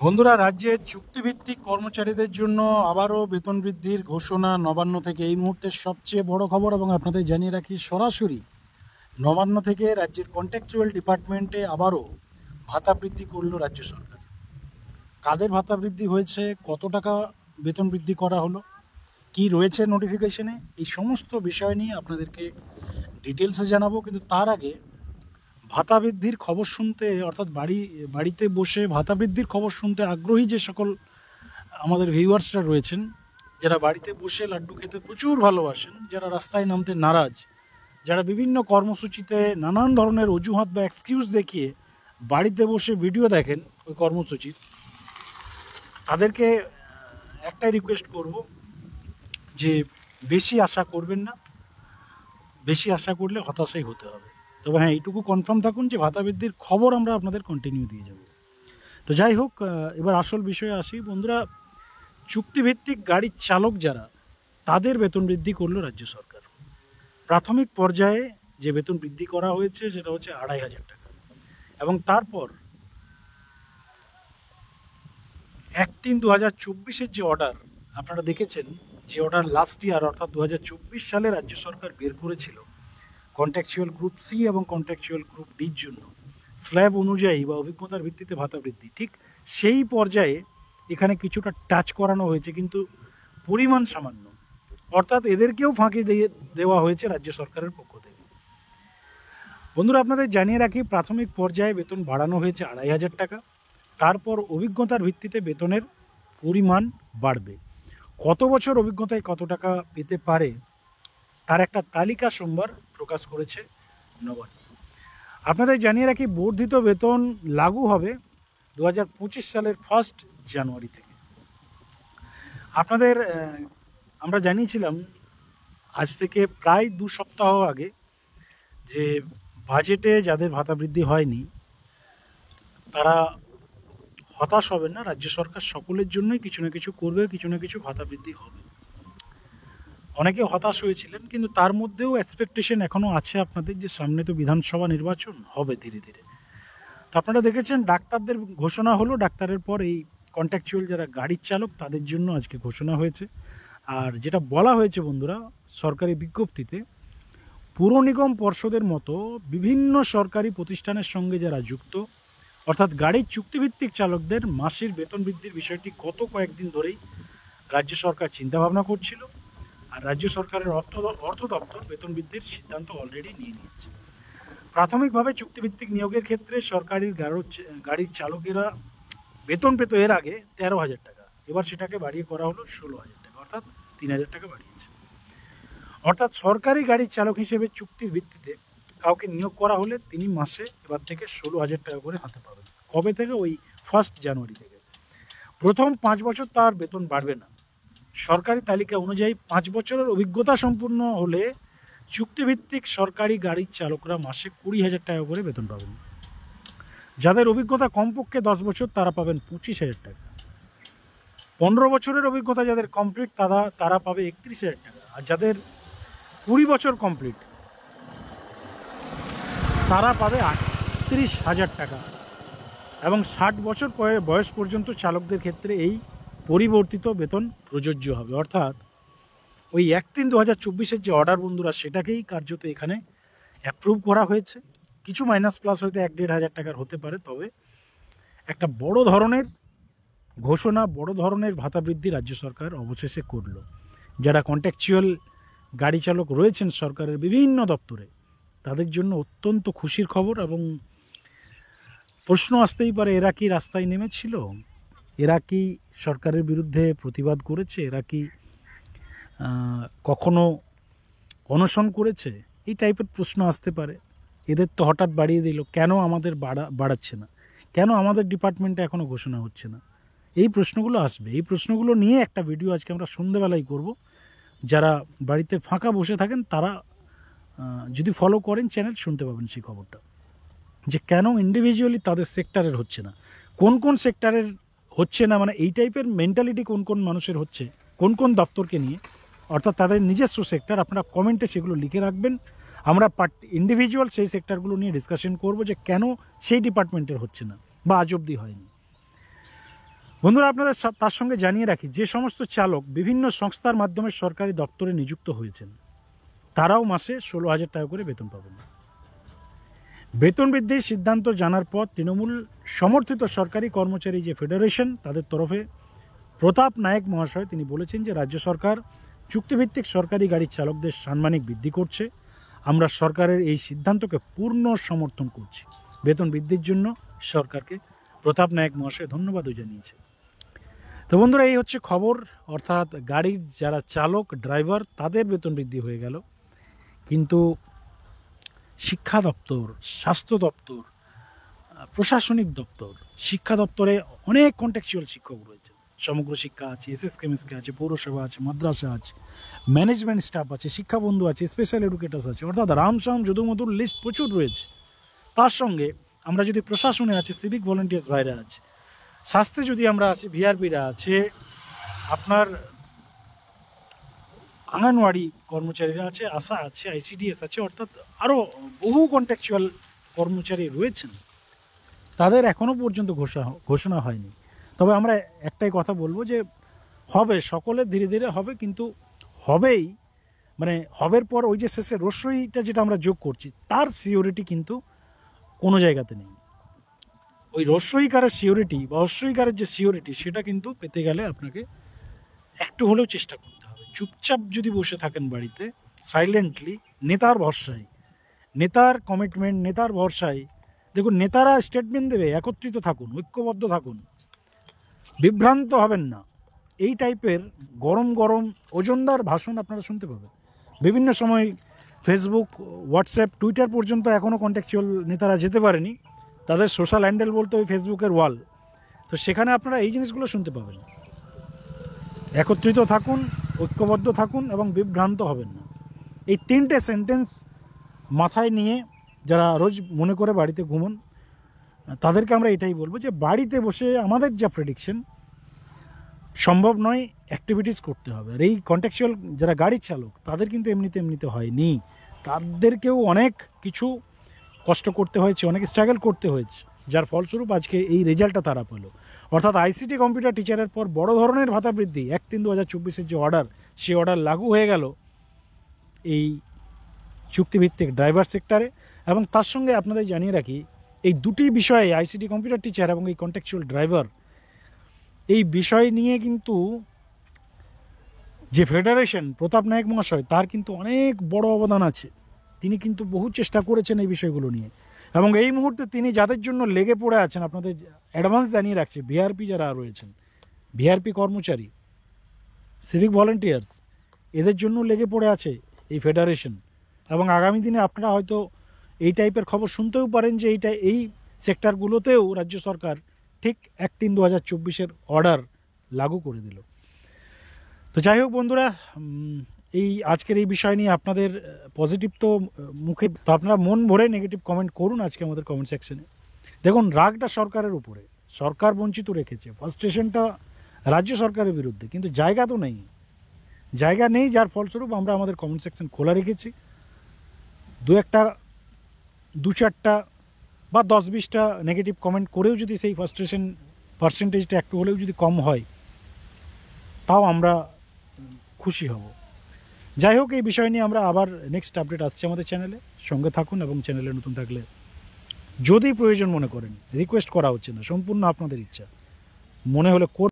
বন্ধুরা, রাজ্যে চুক্তিভিত্তিক কর্মচারীদের জন্য আবারও বেতন বৃদ্ধির ঘোষণা নবান্ন থেকে। এই মুহূর্তের সবচেয়ে বড় খবর, এবং আপনাদের জানিয়ে রাখি সরাসরি নবান্ন থেকে রাজ্যের কন্ট্রাকচুয়াল ডিপার্টমেন্টে আবারও ভাতা বৃদ্ধি করলো রাজ্য সরকার। কাদের ভাতা বৃদ্ধি হয়েছে, কত টাকা বেতন বৃদ্ধি করা হলো, কি রয়েছে নোটিফিকেশনে, এই সমস্ত বিষয় নিয়ে আপনাদেরকে ডিটেলসে জানাবো। কিন্তু তার আগে ভাতা বৃদ্ধির খবর শুনতে, অর্থাৎ বাড়িতে বসে ভাতা বৃদ্ধির খবর শুনতে আগ্রহী যে সকল আমাদের ভিউয়ার্সরা রয়েছেন, যারা বাড়িতে বসে লাড্ডু খেতে প্রচুর ভালোবাসেন, যারা রাস্তায় নামতে নারাজ, যারা বিভিন্ন কর্মসূচিতে নানান ধরনের অজুহাত বা এক্সকিউজ দেখিয়ে বাড়িতে বসে ভিডিও দেখেন ওই কর্মসূচির, তাদেরকে একটাই রিকোয়েস্ট করব যে বেশি আশা করবেন না। বেশি আশা করলে হতাশাই হতে হবে। তবে হ্যাঁ, এইটুকু কনফার্ম থাকুন যে ভাতা বৃদ্ধির খবর আমরা আপনাদের কন্টিনিউ দিয়ে যাব। তো যাই হোক, এবার আসল বিষয়ে আসি। বন্ধুরা, চুক্তিভিত্তিক গাড়ির চালক যারা, তাদের বেতন বৃদ্ধি করলো রাজ্য সরকার। প্রাথমিক পর্যায়ে যে বেতন বৃদ্ধি করা হয়েছে সেটা হচ্ছে ২৫০০ টাকা, এবং তারপর ১/৩/২০২৪ যে অর্ডার আপনারা দেখেছেন, যে অর্ডার লাস্ট ইয়ার অর্থাৎ ২০২৪ সালে রাজ্য সরকার বের করেছিল কন্ট্রাকচুয়াল গ্রুপ সি এবং কন্ট্রাকচুয়াল গ্রুপ ডির জন্য স্ল্যাব অনুযায়ী বা অভিজ্ঞতার ভিত্তিতে ভাতা বৃদ্ধি, ঠিক সেই পর্যায়ে এখানে কিছুটা টাচ করানো হয়েছে, কিন্তু পরিমাণ সামান্য। অর্থাৎ এদেরকেও ফাঁকি দিয়ে দেওয়া হয়েছে রাজ্য সরকারের পক্ষ থেকে। বন্ধুরা, আপনাদের জানিয়ে রাখি, প্রাথমিক পর্যায়ে বেতন বাড়ানো হয়েছে ২৫০০ টাকা। তারপর অভিজ্ঞতার ভিত্তিতে বেতনের পরিমাণ বাড়বে। কত বছর অভিজ্ঞতায় কত টাকা পেতে পারে তার একটা তালিকা সোমবার প্রকাশ করেছে নবান্ন। আপনাদের জানিয়ে রাখি, বর্ধিত বেতন লাগু হবে ২০২৫ সালের 1 জানুয়ারি থেকে। আপনাদের আমরা জানিয়েছিলাম আজ থেকে প্রায় 2 সপ্তাহ আগে যে বাজেটে যাদের ভাতা বৃদ্ধি হয়নি তারা হতাশ হবেন না, রাজ্য সরকার সকলের জন্যই কিছু না কিছু করবে, কিছু না কিছু ভাতা বৃদ্ধি হবে। অনেকে হতাশ হয়েছিলেন, কিন্তু তার মধ্যেও এক্সপেকটেশন এখনও আছে আপনাদের যে সামনে তো বিধানসভা নির্বাচন হবে ধীরে ধীরে। তো আপনারা দেখেছেন ডাক্তারদের ঘোষণা হলো, ডাক্তারের পর এই কন্ট্রাকচুয়াল যারা গাড়ির চালক তাদের জন্য আজকে ঘোষণা হয়েছে। আর যেটা বলা হয়েছে বন্ধুরা সরকারি বিজ্ঞপ্তিতে, পুর নিগম পর্ষদের মতো বিভিন্ন সরকারি প্রতিষ্ঠানের সঙ্গে যারা যুক্ত, অর্থাৎ গাড়ির চুক্তিভিত্তিক চালকদের মাসের বেতন বৃদ্ধির বিষয়টি গত কয়েকদিন ধরেই রাজ্য সরকার চিন্তাভাবনা করছিল, আর রাজ্য সরকারের অর্থ দপ্তর বেতন বৃদ্ধির সিদ্ধান্ত অলরেডি নিয়ে নিয়েছে। প্রাথমিকভাবে চুক্তিভিত্তিক নিয়োগের ক্ষেত্রে সরকারি গাড়ির চালকেরা বেতন পেত এর আগে ১৩,০০০ টাকা, এবার সেটাকে বাড়িয়ে করা হলো ১৬,০০০ টাকা, অর্থাৎ ৩,০০০ টাকা বাড়িয়েছে। অর্থাৎ সরকারি গাড়ির চালক হিসেবে চুক্তির ভিত্তিতে কাউকে নিয়োগ করা হলে তিনি মাসে এবার থেকে ১৬,০০০ টাকা করে হাতে পাবেন। কবে থেকে? ওই 1 জানুয়ারি থেকে। প্রথম ৫ বছর তার বেতন বাড়বে না। সরকারি তালিকা অনুযায়ী ৫ বছরের অভিজ্ঞতা সম্পূর্ণ হলে চুক্তিভিত্তিক সরকারি গাড়ির চালকরা মাসে ২০,০০০ টাকা করে বেতন পাবেন। যাদের অভিজ্ঞতা কমপক্ষে ১০ বছর তারা পাবেন ২৫,০০০ টাকা। ১৫ বছরের অভিজ্ঞতা যাদের কমপ্লিট তারা পাবে ৩১,০০০ টাকা। আর যাদের ২০ বছর কমপ্লিট তারা পাবে ৩৮,০০০ টাকা। এবং ৬০ বছর বয়স পর্যন্ত চালকদের ক্ষেত্রে এই পরিবর্তিত বেতন প্রযোজ্য হবে। অর্থাৎ ওই ১/৩/২০২৪ যে অর্ডার বন্ধুরা, সেটাকেই কার্যত এখানে অ্যাপ্রুভ করা হয়েছে। কিছু মাইনাস প্লাস হয়তো ১-১.৫ টাকার হতে পারে, তবে একটা বড় ধরনের ঘোষণা, বড় ধরনের ভাতা বৃদ্ধি রাজ্য সরকার অবশেষে করলো। যারা কন্ট্রাকচুয়াল গাড়ি চালক রয়েছেন সরকারের বিভিন্ন দপ্তরে, তাদের জন্য অত্যন্ত খুশির খবর। এবং প্রশ্ন আসতেই পারে, এরা কি রাস্তায় নেমেছিল? এরা কি সরকারের বিরুদ্ধে প্রতিবাদ করেছে? এরা কি কখনো অনশন করেছে? এই টাইপের প্রশ্ন আসতে পারে। এদের তো হঠাৎ বাড়িয়ে দিল, কেন আমাদের বাড়াচ্ছে না, কেন আমাদের ডিপার্টমেন্টে এখনও ঘোষণা হচ্ছে না? এই প্রশ্নগুলো আসবে। এই প্রশ্নগুলো নিয়ে একটা ভিডিও আজকে আমরা সন্ধ্যেবেলায় করব। যারা বাড়িতে ফাঁকা বসে থাকেন তারা যদি ফলো করেন চ্যানেল, শুনতে পাবেন সেই খবরটা, যে কেন ইন্ডিভিজুয়ালি তাদের সেক্টরের হচ্ছে না, কোন কোন সেক্টরের হচ্ছে না, মানে এই টাইপের মেন্টালিটি কোন কোন মানুষের হচ্ছে, কোন কোন দপ্তরকে নিয়ে, অর্থাৎ তাদের নিজস্ব সেক্টর। আপনারা কমেন্টে সেগুলো লিখে রাখবেন। আমরা ইন্ডিভিজুয়াল সেই সেক্টরগুলো নিয়ে ডিসকাশন করব যে কেন সেই ডিপার্টমেন্টের হচ্ছে না বা আজ অবধি হয়নি। বন্ধুরা, আপনাদের তার সঙ্গে জানিয়ে রাখি, যে সমস্ত চালক বিভিন্ন সংস্থার মাধ্যমে সরকারি দপ্তরে নিযুক্ত হয়েছেন তারাও মাসে 16,000 টাকা করে বেতন পাবেন। বেতন বৃদ্ধির সিদ্ধান্ত জানার পর তৃণমূল সমর্থিত সরকারি কর্মচারী যে ফেডারেশন, তাদের তরফে প্রতাপ নায়েক মহাশয় তিনি বলেছেন যে রাজ্য সরকার চুক্তিভিত্তিক সরকারি গাড়ির চালকদের সাম্মানিক বৃদ্ধি করছে। আমরা সরকারের এই সিদ্ধান্তকে পূর্ণ সমর্থন করছি। বেতন বৃদ্ধির জন্য সরকারকে প্রতাপ নায়েক মহাশয় ধন্যবাদও জানিয়েছে। তো বন্ধুরা, এই হচ্ছে খবর, অর্থাৎ গাড়ির যারা চালক ড্রাইভার তাদের বেতন বৃদ্ধি হয়ে গেল, কিন্তু শিক্ষা দপ্তর, স্বাস্থ্য দপ্তর, প্রশাসনিক দপ্তর, শিক্ষা দপ্তরে অনেক কন্ট্রাকচুয়াল শিক্ষক রয়েছে। সমগ্র শিক্ষা আছে, এসএসকেএমএসকে আছে, পৌরসভা আছে, মাদ্রাসা আছে, ম্যানেজমেন্ট স্টাফ আছে, শিক্ষাবন্ধু আছে, স্পেশাল এডুকেটার্স আছে, অর্থাৎ রামসাম যদুমধুর লিস্ট প্রচুর রয়েছে। তার সঙ্গে আমরা যদি প্রশাসনে আছে, সিভিক ভলেন্টিয়ার্স ভাইরা আছে, স্বাস্থ্যে যদি আমরা আছি, ভিআরপিরা আছে, আপনার আঙ্গনওয়াড়ি কর্মচারীরা আছে, আশা আছে, আইসিডিএস আছে, অর্থাৎ আরও বহু কন্ট্রাকচুয়াল কর্মচারী রয়েছেন। তাদের এখনও পর্যন্ত ঘোষণা হয়নি। তবে আমরা একটাই কথা বলবো যে হবে, সকলের ধীরে ধীরে হবে, কিন্তু হবেই, মানে হবের পর ওই যে শেষে রস্যইটা যেটা আমরা যোগ করছি তার সিওরিটি কিন্তু কোনো জায়গাতে নেই। ওই রস্যইকারের সিওরিটি বা অস্যইকারের যে সিওরিটি সেটা কিন্তু পেতে গেলে আপনাকে একটু হলেও চেষ্টা করতে হবে। চুপচাপ যদি বসে থাকেন বাড়িতে সাইলেন্টলি নেতার ভরসায়, নেতার কমিটমেন্ট, নেতার ভরসায়, দেখুন নেতারা স্টেটমেন্ট দেবে, একত্রিত থাকুন, ঐক্যবদ্ধ থাকুন, বিভ্রান্ত হবেন না। এই টাইপের গরম গরম ওজনদার ভাষণ আপনারা শুনতে পাবেন বিভিন্ন সময়। ফেসবুক, হোয়াটসঅ্যাপ, টুইটার পর্যন্ত এখনও কন্ট্রাকচুয়াল নেতারা যেতে পারেনি, তাদের সোশ্যাল হ্যান্ডেল বলতে ওই ফেসবুকের ওয়াল। তো সেখানে আপনারা এই জিনিসগুলো শুনতে পাবেন। একত্রিত থাকুন, ঐক্যবদ্ধ থাকুন এবং বিভ্রান্ত হবেন না। এই 3টে সেন্টেন্স মাথায় নিয়ে যারা রোজ মনে করে বাড়িতে ঘুমন, তাদেরকে আমরা এটাই বলবো যে বাড়িতে বসে আমাদের যা প্রেডিকশন সম্ভব নয়, অ্যাক্টিভিটিস করতে হবে। আর এই কন্ট্রাকচুয়াল যারা গাড়ির চালক তাদের কিন্তু এমনিতে হয়নি, তাদেরকেও অনেক কিছু কষ্ট করতে হয়েছে, অনেক স্ট্রাগল করতে হয়েছে, যার ফলস্বরূপ আজকে এই রেজাল্টটা তারা পেল। অর্থাৎ আইসিটি কম্পিউটার টিচারের পর বড় ধরনের ভাতা বৃদ্ধি 1/3/2024 যে অর্ডার, সেই অর্ডার লাগু হয়ে গেল এই চুক্তিভিত্তিক ড্রাইভার সেক্টরে। এবং তার সঙ্গে আপনাদের জানিয়ে রাখি, এই দুটি বিষয়ে আইসিটি কম্পিউটার টিচার এবং এই কন্ট্রাকচুয়াল ড্রাইভার, এই বিষয় নিয়ে কিন্তু যে ফেডারেশন প্রতাপ নায়েক মহাশয়, তার কিন্তু অনেক বড় অবদান আছে। তিনি কিন্তু বহু চেষ্টা করেছেন এই বিষয়গুলো নিয়ে, এবং এই মুহূর্তে তিনি যাদের জন্য লেগে পড়ে আছেন, আপনাদের অ্যাডভান্স জানিয়ে রাখছে, ভিআরপি যারা রয়েছেন, ভিআরপি কর্মচারী, সিভিক ভলেন্টিয়ার্স, এদের জন্য লেগে পড়ে আছে এই ফেডারেশন। এবং আগামী দিনে আপনারা হয়তো এই টাইপের খবর শুনতেও পারেন যে এই সেক্টরগুলোতেও রাজ্য সরকার ঠিক 1/3/2024 অর্ডার লাগু করে দিল। তো যাই হোক বন্ধুরা, এই আজকের এই বিষয় নিয়ে আপনাদের পজিটিভ তো মুখে, তো আপনারা মন ভরে নেগেটিভ কমেন্ট করুন আজকে আমাদের কমেন্ট সেকশনে। দেখুন, রাগটা সরকারের উপরে, সরকার বঞ্চিত রেখেছে, ফার্স্টেশনটা রাজ্য সরকারের বিরুদ্ধে, কিন্তু জায়গা তো নেই, জায়গা নেই, যার ফলস্বরূপ আমরা আমাদের কমেন্ট সেকশন খোলা রেখেছি। 2-4টা বা 10-20টা নেগেটিভ কমেন্ট করেও যদি সেই ফার্স্ট্রেশন পার্সেন্টেজটা একটু হলেও যদি কম হয়, তাও আমরা খুশি হব। যাই হোক, এই বিষয় নিয়ে আমরা আবার নেক্সট আপডেট আসছে আমাদের চ্যানেলে, সঙ্গে থাকুন। এবং চ্যানেলে নতুন থাকলে যদি প্রয়োজন মনে করেন, রিকোয়েস্ট করা হচ্ছে না, সম্পূর্ণ আপনাদের ইচ্ছা, মনে হলে